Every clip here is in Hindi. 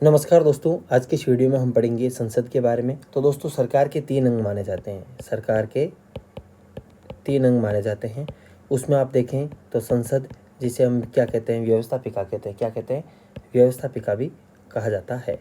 नमस्कार दोस्तों, आज की इस वीडियो में हम पढ़ेंगे संसद के बारे में। तो दोस्तों, सरकार के 3 अंग माने जाते हैं। सरकार के 3 अंग माने जाते हैं। उसमें आप देखें तो संसद, जिसे हम क्या कहते हैं, व्यवस्थापिका कहते हैं। क्या कहते हैं? व्यवस्थापिका भी कहा जाता है।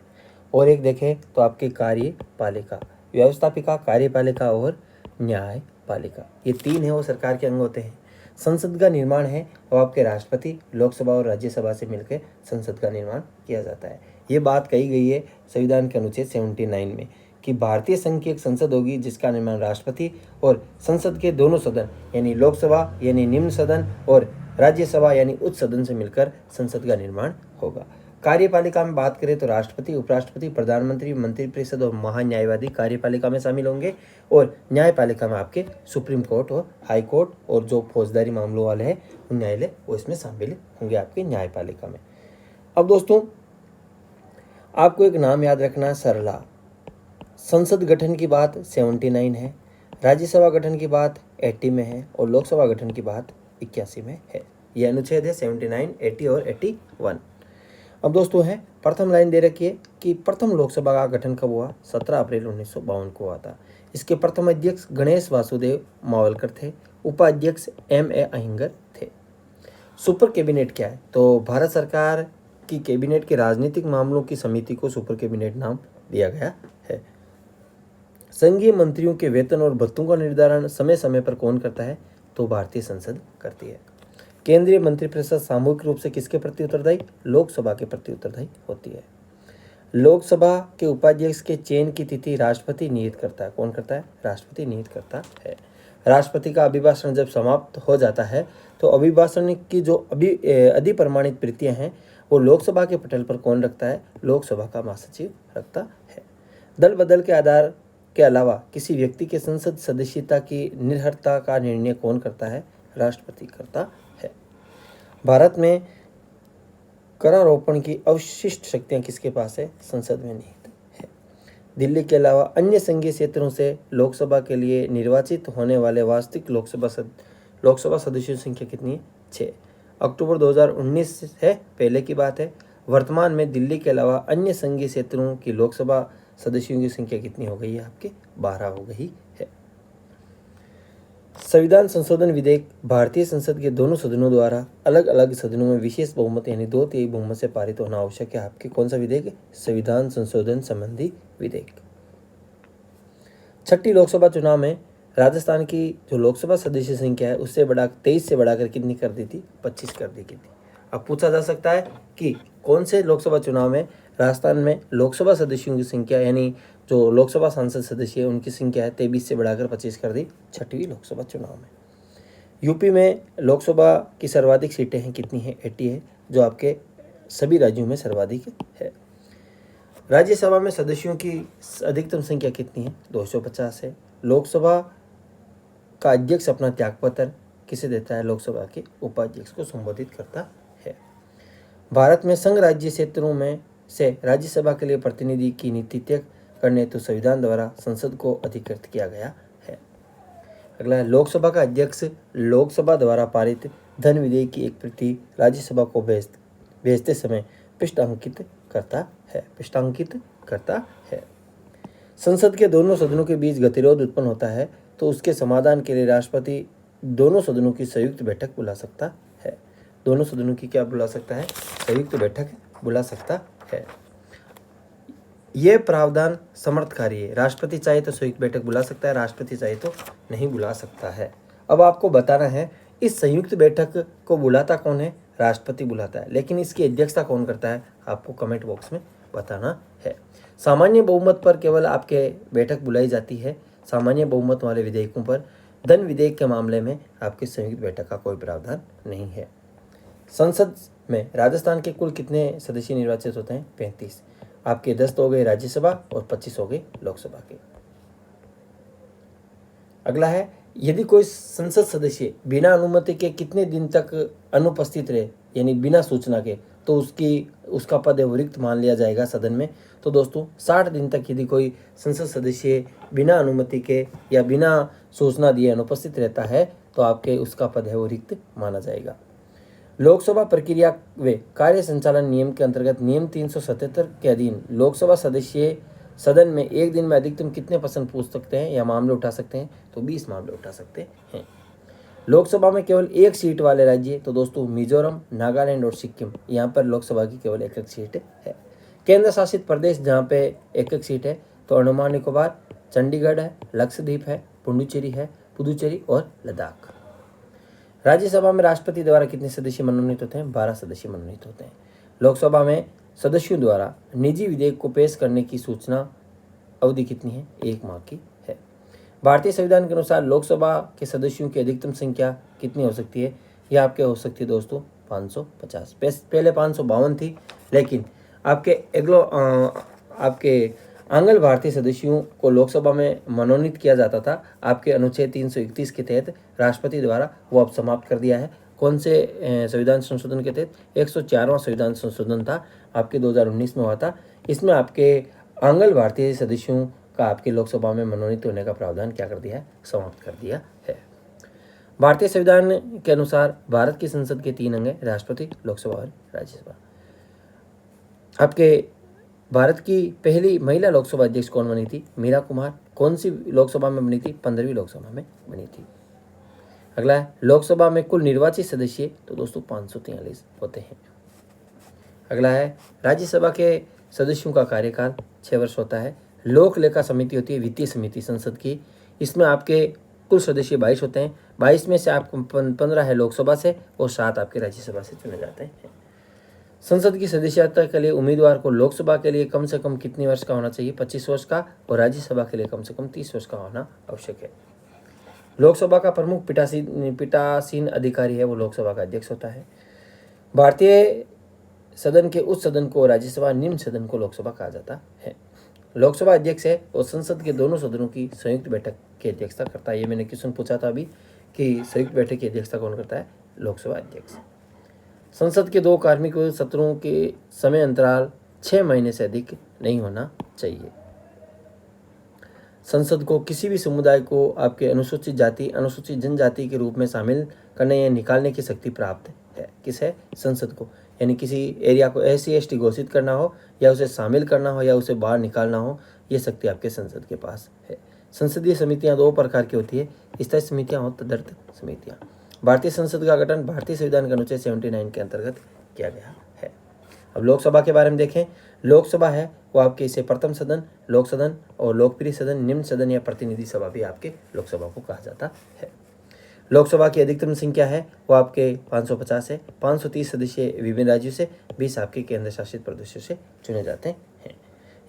और एक देखें तो आपकी कार्यपालिका, व्यवस्थापिका, कार्यपालिका और न्यायपालिका, ये 3 है वो सरकार के अंग होते हैं। संसद का निर्माण है वो आपके राष्ट्रपति, लोकसभा और राज्यसभा से मिलकर संसद का निर्माण किया जाता है। ये बात कही गई है संविधान के अनुच्छेद 79 में कि भारतीय संघ की एक संसद होगी जिसका निर्माण राष्ट्रपति और संसद के दोनों सदन यानी लोकसभा यानी निम्न सदन और राज्यसभा यानी उच्च सदन से मिलकर संसद का निर्माण होगा। कार्यपालिका में बात करें तो राष्ट्रपति, उपराष्ट्रपति, प्रधानमंत्री, मंत्रिपरिषद और महान्यायवादी कार्यपालिका में शामिल होंगे। और न्यायपालिका में आपके सुप्रीम कोर्ट और हाई कोर्ट और जो फौजदारी मामलों वाले हैं उन न्यायालय वो इसमें शामिल होंगे आपके न्यायपालिका में। अब दोस्तों, आपको एक नाम याद रखना है, सरला। संसद गठन की बात 79 है, राज्यसभा गठन की बात 80 में है और लोकसभा गठन की बात 81 में है। यह अनुच्छेद है 79, 80 और 81। अब दोस्तों है, प्रथम लाइन दे रखी है कि प्रथम लोकसभा का गठन कब हुआ? 17 अप्रैल 1952 को हुआ था। इसके प्रथम अध्यक्ष गणेश वासुदेव मावलकर थे। उपाध्यक्ष M.A. अहिंगर थे। सुपर कैबिनेट क्या है? तो भारत सरकार की कैबिनेट के राजनीतिक मामलों की समिति को सुपर कैबिनेट नाम दिया गया है। संघीय मंत्रियों के वेतन और भत्तों का निर्धारण समय समय पर कौन करता है? तो भारतीय संसद करती है। केंद्रीय मंत्रिपरिषद सामूहिक रूप से किसके प्रति उत्तरदायी? लोकसभा के प्रति उत्तरदायी होती है। लोकसभा के उपाध्यक्ष के चयन की तिथि राष्ट्रपति नियत करता है। कौन करता है? राष्ट्रपति नियत करता है। राष्ट्रपति का अभिभाषण जब समाप्त हो जाता है तो अभिभाषण की जो अधिप्रमाणित प्रतियां हैं वो लोकसभा के पटल पर कौन रखता है? लोकसभा का महासचिव रखता है। दल बदल के आधार के अलावा किसी व्यक्ति के संसद सदस्यता की निर्हरता का निर्णय कौन करता है? राष्ट्रपति करता है। भारत में करारोपण की अवशिष्ट शक्तियां किसके पास है? संसद में निहित है। दिल्ली के अलावा अन्य संघीय क्षेत्रों से लोकसभा के लिए निर्वाचित होने वाले वास्तविक लोकसभा सदस्यों की संख्या कितनी है? 6। अक्टूबर 2019 है, पहले की बात है। वर्तमान में दिल्ली के अलावा अन्य संघीय क्षेत्रों की लोकसभा सदस्यों की संख्या कितनी हो गई है? आपके 12 हो गई है। संविधान संशोधन विधेयक भारतीय संसद के दोनों सदनों द्वारा अलग अलग सदनों में विशेष बहुमत यानी 2/3 बहुमत से पारित होना आवश्यक है। आपके कौन सा विधेयक है? संविधान संशोधन संबंधी विधेयक। 6ठी लोकसभा चुनाव में राजस्थान की जो लोकसभा सदस्य संख्या है उससे 23 से बढ़ाकर कितनी कर दी थी? 25 कर दी थी। अब पूछा जा सकता है कि कौन से लोकसभा चुनाव में राजस्थान में लोकसभा सदस्यों की संख्या यानी जो लोकसभा सांसद सदस्य है उनकी संख्या है 23 से बढ़ाकर 25 कर दी? 6वीं लोकसभा चुनाव में। यूपी में लोकसभा की सर्वाधिक सीटें हैं, कितनी है? 80 है, जो आपके सभी राज्यों में सर्वाधिक है। राज्यसभा में सदस्यों की अधिकतम संख्या कितनी है? 250 है। लोकसभा का अध्यक्ष अपना त्यागपत्र किसे देता है? लोकसभा के उपाध्यक्ष को संबोधित करता है। भारत में संघ राज्य क्षेत्रों में से राज्यसभा के लिए प्रतिनिधि की नीति तय करने हेतु संविधान द्वारा संसद को अधिकृत किया गया है। अगला है, लोकसभा का अध्यक्ष लोकसभा द्वारा पारित धन विधेयक की एक प्रति राज्यसभा को भेजते समय पृष्ठांकित करता है। संसद के दोनों सदनों के बीच गतिरोध उत्पन्न होता है तो उसके समाधान के लिए राष्ट्रपति दोनों सदनों की संयुक्त बैठक बुला सकता है। दोनों सदनों की क्या बुला सकता है? संयुक्त बैठक बुला सकता है। यह प्रावधान समर्थकारी है। राष्ट्रपति चाहे तो संयुक्त बैठक बुला सकता है, राष्ट्रपति चाहे तो नहीं बुला सकता है। अब आपको बताना है इस संयुक्त बैठक को बुलाता कौन है? राष्ट्रपति बुलाता है, लेकिन इसकी अध्यक्षता कौन करता है? आपको कमेंट बॉक्स में बताना है। सामान्य बहुमत पर केवल आपके बैठक बुलाई जाती है। सामान्य बहुमत वाले विधेयकों पर, धन विधेयक के मामले में आपकी संयुक्त बैठक का कोई प्रावधान नहीं है। संसद में राजस्थान के कुल कितने सदस्य निर्वाचित होते हैं? 35। आपके 10 तो हो गए राज्यसभा और 25 हो गए लोकसभा के। अगला है, यदि कोई संसद सदस्य बिना अनुमति के कितने दिन तक अनुपस्थित रहे यानी बिना सूचना के तो उसका पद रिक्त मान लिया जाएगा सदन में? तो दोस्तों 60 दिन तक यदि कोई संसद सदस्य बिना अनुमति के या बिना सूचना दिए अनुपस्थित रहता है तो आपके उसका पद है वो रिक्त माना जाएगा। लोकसभा प्रक्रिया व कार्य संचालन नियम के अंतर्गत नियम 377 के अधीन लोकसभा सदस्य सदन में एक दिन में अधिकतम कितने प्रश्न पूछ सकते हैं या मामले उठा सकते हैं? तो 20 मामले उठा सकते हैं। लोकसभा में केवल एक सीट वाले राज्य तो दोस्तों मिजोरम, नागालैंड और सिक्किम, यहाँ पर लोकसभा की केवल एक सीट है। केंद्र शासित प्रदेश जहाँ पे एक सीट है तो अंडमान निकोबार, चंडीगढ़ है, लक्षद्वीप है, पुडुचेरी और लद्दाख। राज्यसभा में राष्ट्रपति द्वारा कितने सदस्य मनोनीत होते हैं? 12 सदस्य मनोनीत होते हैं। लोकसभा में सदस्यों द्वारा निजी विधेयक को पेश करने की सूचना अवधि कितनी है? 1 माह की है। भारतीय संविधान के अनुसार लोकसभा के सदस्यों की अधिकतम संख्या कितनी हो सकती है? यह आपके हो सकती है दोस्तों 550। पहले 552 थी, लेकिन आपके आंग्ल भारतीय सदस्यों को लोकसभा में मनोनीत किया जाता था। आपके अनुच्छेद 331 के तहत राष्ट्रपति द्वारा वो अब समाप्त कर दिया है। कौन से संविधान संशोधन के तहत? 104वां संविधान संशोधन था, आपके 2019 में हुआ था। इसमें आपके आंग्ल भारतीय सदस्यों का आपके लोकसभा में मनोनीत होने का प्रावधान क्या कर दिया है? समाप्त कर दिया है। भारतीय संविधान के अनुसार भारत की संसद के 3 अंग हैं, राष्ट्रपति, लोकसभा और राज्यसभा। आपके भारत की पहली महिला लोकसभा अध्यक्ष कौन बनी थी? मीरा कुमार। कौन सी लोकसभा में बनी थी? 15वीं लोकसभा में बनी थी। अगला है लोकसभा में कुल निर्वाचित सदस्य तो दोस्तों 543 होते हैं। अगला है राज्यसभा के सदस्यों का कार्यकाल 6 वर्ष होता है। लोक लेखा समिति होती है वित्तीय समिति संसद की, इसमें आपके कुल सदस्य 22 होते हैं। 22 में से आपको 15 है लोकसभा से और 7 आपके राज्यसभा से चुने जाते हैं। संसद की सदस्यता के लिए उम्मीदवार को लोकसभा के लिए कम से कम कितने वर्ष का होना चाहिए? 25 वर्ष का, और राज्यसभा के लिए कम से कम 30 वर्ष का होना आवश्यक है। लोकसभा का प्रमुख पीठासीन अधिकारी है, वो लोकसभा का अध्यक्ष होता है। भारतीय सदन के उच्च सदन को राज्यसभा, निम्न सदन को लोकसभा कहा जाता है। लोकसभा अध्यक्ष है और संसद के दोनों सदनों की संयुक्त बैठक की अध्यक्षता करता है। ये मैंने क्वेश्चन पूछा था अभी कि संयुक्त बैठक की अध्यक्षता कौन करता है? लोकसभा अध्यक्ष। संसद के 2 कार्मिक सत्रों के समय अंतराल 6 महीने से अधिक नहीं होना चाहिए। संसद को किसी भी समुदाय को आपके अनुसूचित जाति, अनुसूचित जनजाति के रूप में शामिल करने या निकालने की शक्ति प्राप्त है। किस है? संसद को। यानी किसी एरिया को SC/ST घोषित करना हो या उसे शामिल करना हो या उसे बाहर निकालना हो, ये शक्ति आपके संसद के पास है। संसदीय समितियां 2 प्रकार की होती है, स्थायी समितियां और तदर्थ समितियां। भारतीय संसद का गठन भारतीय संविधान के अनुच्छेद 79 के अंतर्गत किया गया है। अब लोकसभा के बारे में देखें। लोकसभा है वो आपके इसे प्रथम सदन, लोक सदन और लोकप्रिय सदन, निम्न सदन या प्रतिनिधि सभा भी आपके लोकसभा को कहा जाता है। लोकसभा की अधिकतम संख्या है वो आपके 550 है। 530 सदस्य विभिन्न राज्यों से, 20 आपके केंद्र शासित प्रदेशों से चुने जाते हैं।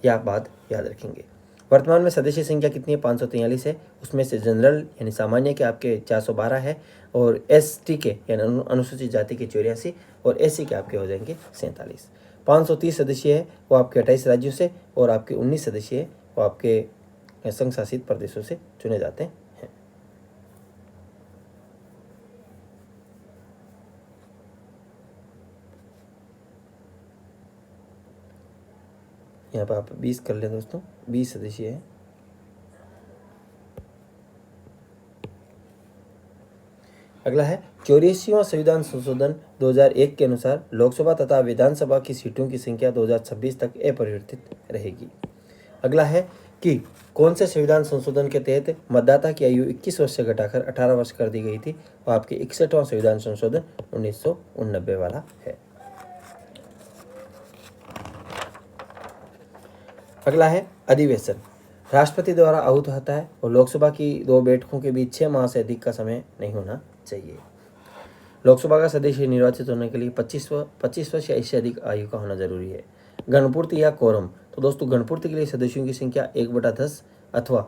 यह आप बात याद रखेंगे। वर्तमान में सदस्य संख्या कितनी है? 543 है। उसमें से जनरल यानी सामान्य के आपके 412 है और ST के यानी अनुसूचित जाति के 84 और SC के आपके हो जाएंगे 47। 530 सदस्य है वो आपके 28 राज्यों से और आपके 19 सदस्य है वो आपके संघ शासित प्रदेशों से चुने जाते हैं। यहाँ पर आप 20 कर लें दोस्तों, 20 सदस्य है। अगला है 84वां संविधान संशोधन 2001 के अनुसार लोकसभा तथा विधानसभा की सीटों की संख्या 2026 तक अपरिवर्तित रहेगी। अगला है कि कौन से संविधान संशोधन के तहत मतदाता की आयु 21 वर्ष से घटाकर 18 वर्ष कर दी गई थी? वो आपके 61वां संविधान संशोधन 1989 वाला है। अगला है अधिवेशन। राष्ट्रपति द्वारा आहूत होता है और लोकसभा की 2 बैठकों के बीच 6 माह से अधिक का समय नहीं होना चाहिए। लोकसभा का सदस्य निर्वाचित होने के लिए 25 वर्ष या इससे अधिक आयु का होना जरूरी है। गणपूर्ति या कोरम, तो दोस्तों गणपूर्ति के लिए सदस्यों की संख्या 1/10 अथवा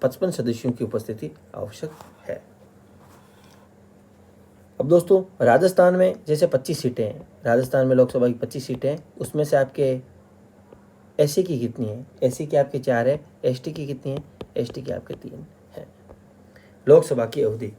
55 सदस्यों की उपस्थिति आवश्यक है। अब दोस्तों राजस्थान में जैसे 25 सीटें हैं, राजस्थान में लोकसभा की 25 सीटें हैं, उसमें से आपके SC की कितनी है? SC की आपके 4 है। ST की कितनी है? ST की आपके 3 है। लोकसभा की अवधि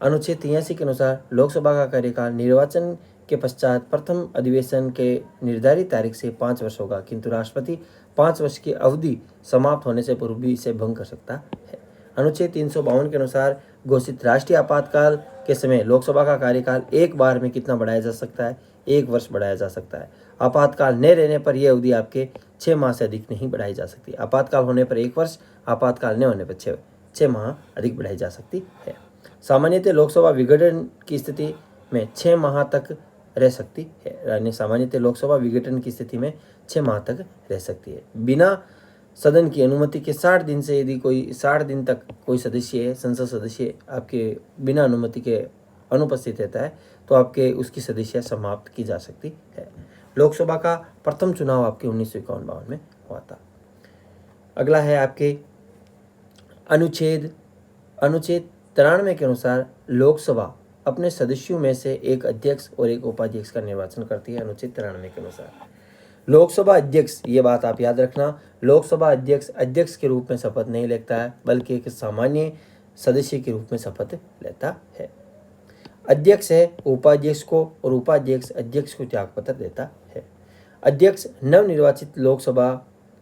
अनुच्छेद 83 के अनुसार लोकसभा का कार्यकाल निर्वाचन के पश्चात प्रथम अधिवेशन के निर्धारित तारीख से 5 वर्ष होगा, किंतु राष्ट्रपति 5 वर्ष की अवधि समाप्त होने से पूर्व भी इसे भंग कर सकता है। अनुच्छेद 352 के अनुसार घोषित राष्ट्रीय आपातकाल के समय लोकसभा का कार्यकाल एक बार में कितना बढ़ाया जा सकता है? 1 वर्ष बढ़ाया जा सकता है। आपातकाल न रहने पर यह अवधि आपके 6 माह से अधिक नहीं बढ़ाई जा सकती। आपातकाल होने पर 1 वर्ष, आपातकाल न होने पर 6 माह अधिक बढ़ाई जा सकती है। सामान्यतः लोकसभा विघटन की स्थिति में 6 माह तक रह सकती है। यानी सामान्यतः लोकसभा विघटन की स्थिति में 6 माह तक रह सकती है। बिना सदन की अनुमति के 60 दिन से यदि कोई 60 दिन तक कोई सदस्य है, संसद सदस्य आपके बिना अनुमति के अनुपस्थित रहता है तो आपके उसकी सदस्यता समाप्त की जा सकती है। लोकसभा का प्रथम चुनाव आपके 1951-52 में हुआ था। अगला है आपके अनुच्छेद 93 के अनुसार लोकसभा अपने सदस्यों में से एक अध्यक्ष और एक उपाध्यक्ष का निर्वाचन करती है। अनुच्छेद 93 के अनुसार लोकसभा अध्यक्ष, ये बात आप याद रखना, लोकसभा अध्यक्ष के रूप में शपथ नहीं लेता है बल्कि एक सामान्य सदस्य के रूप में शपथ लेता है। अध्यक्ष है उपाध्यक्ष को और उपाध्यक्ष अध्यक्ष को त्यागपत्र देता है। अध्यक्ष नवनिर्वाचित लोकसभा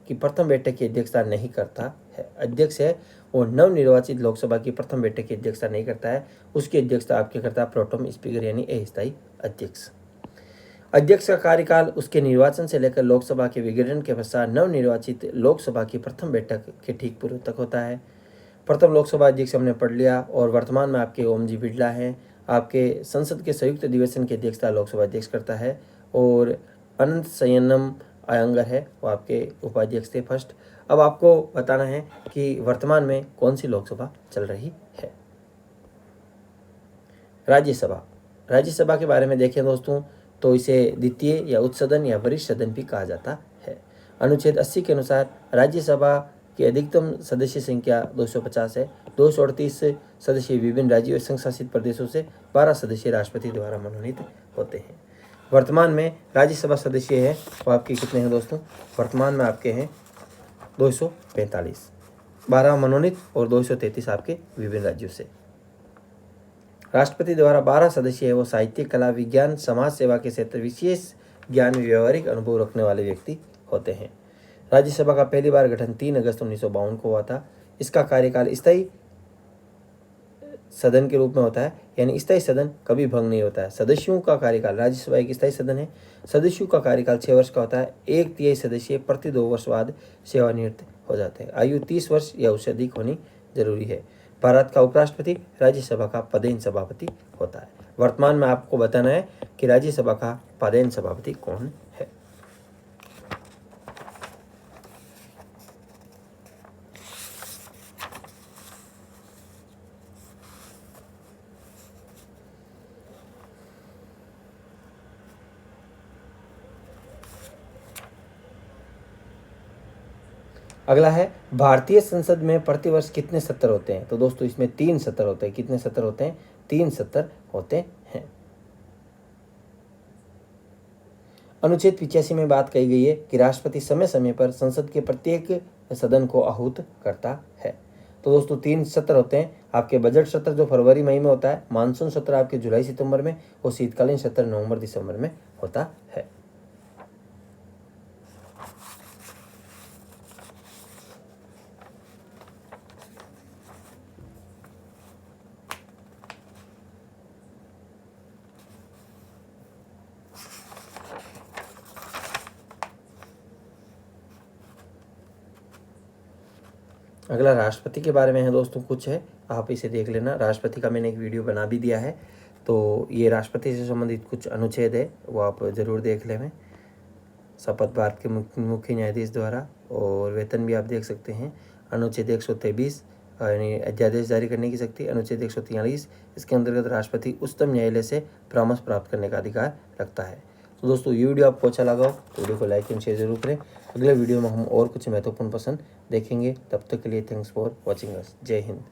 की प्रथम बैठक की अध्यक्षता नहीं करता है। अध्यक्ष है और नवनिर्वाचित लोकसभा की प्रथम बैठक की अध्यक्षता नहीं करता है, उसकी अध्यक्षता आपके करता है प्रोटेम स्पीकर यानी अस्थायी अध्यक्ष। अध्यक्ष का कार्यकाल उसके निर्वाचन से लेकर लोकसभा के विघटन के पश्चात नवनिर्वाचित लोकसभा की प्रथम बैठक के ठीक पूर्व तक होता है। प्रथम लोकसभा अध्यक्ष हमने पढ़ लिया और वर्तमान में आपके ओम जी बिड़ला हैं। आपके संसद के संयुक्त अधिवेशन की अध्यक्षता लोकसभा अध्यक्ष करता है और अनंत शयनम अयंगर है वो आपके उपाध्यक्ष थे फर्स्ट। अब आपको बताना है कि वर्तमान में कौन सी लोकसभा चल रही है। राज्यसभा के बारे में देखें दोस्तों तो इसे द्वितीय या उच्च सदन या वरिष्ठ सदन भी कहा जाता है। अनुच्छेद 80 के अनुसार राज्यसभा की अधिकतम सदस्य संख्या 250 है। 238 सदस्य विभिन्न राज्यों और संघ शासित प्रदेशों से, 12 सदस्य राष्ट्रपति द्वारा मनोनीत होते हैं। वर्तमान में राज्यसभा सदस्य है वो आपके कितने हैं दोस्तों? वर्तमान में आपके हैं 245, 12 मनोनीत और 233 आपके विभिन्न राज्यों से। राष्ट्रपति द्वारा 12 सदस्य है वो साहित्य, कला, विज्ञान, समाज सेवा के क्षेत्र विशेष ज्ञान में व्यवहारिक अनुभव रखने वाले व्यक्ति होते हैं। राज्यसभा का पहली बार गठन 3 अगस्त 1952 को हुआ था। इसका कार्यकाल स्थायी सदन के रूप में होता है, यानी स्थायी सदन कभी भंग नहीं होता है। सदस्यों का कार्यकाल, राज्यसभा एक स्थायी सदन है, सदस्यों का कार्यकाल 6 वर्ष का होता है। 1/3 सदस्य प्रति 2 वर्ष बाद सेवानिवृत्त हो जाते हैं। आयु 30 वर्ष या उससे अधिक होनी जरूरी है। भारत का उपराष्ट्रपति राज्यसभा का पदेन सभापति होता है। वर्तमान में आपको बताना है कि राज्यसभा का पदेन सभापति कौन है। अगला है भारतीय संसद में प्रतिवर्ष कितने सत्र होते हैं? तो दोस्तों इसमें 3 सत्र होते हैं। कितने सत्र होते हैं? 3 सत्र होते हैं। अनुच्छेद 85 में बात कही गई है कि राष्ट्रपति समय समय पर संसद के प्रत्येक सदन को आहूत करता है। तो दोस्तों 3 सत्र होते हैं। आपके बजट सत्र जो फरवरी मई में होता है, मानसून सत्र आपके जुलाई सितंबर में और शीतकालीन सत्र नवंबर दिसंबर में होता है। अगला राष्ट्रपति के बारे में है दोस्तों, कुछ है आप इसे देख लेना। राष्ट्रपति का मैंने एक वीडियो बना भी दिया है, तो ये राष्ट्रपति से संबंधित कुछ अनुच्छेद है वो आप ज़रूर देख लें। शपथ भारत के मुख्य न्यायाधीश द्वारा, और वेतन भी आप देख सकते हैं। अनुच्छेद 123 यानी अध्यादेश जारी करने की शक्ति। अनुच्छेद 143 इसके अंतर्गत राष्ट्रपति उच्चतम न्यायालय से परामर्श प्राप्त करने का अधिकार रखता है। तो दोस्तों ये वीडियो आपको अच्छा लगा हो तो वीडियो को लाइक एंड शेयर जरूर करें। अगले वीडियो में हम और कुछ महत्वपूर्ण प्रश्न देखेंगे। तब तक के लिए थैंक्स फॉर वॉचिंग अस। जय हिंद।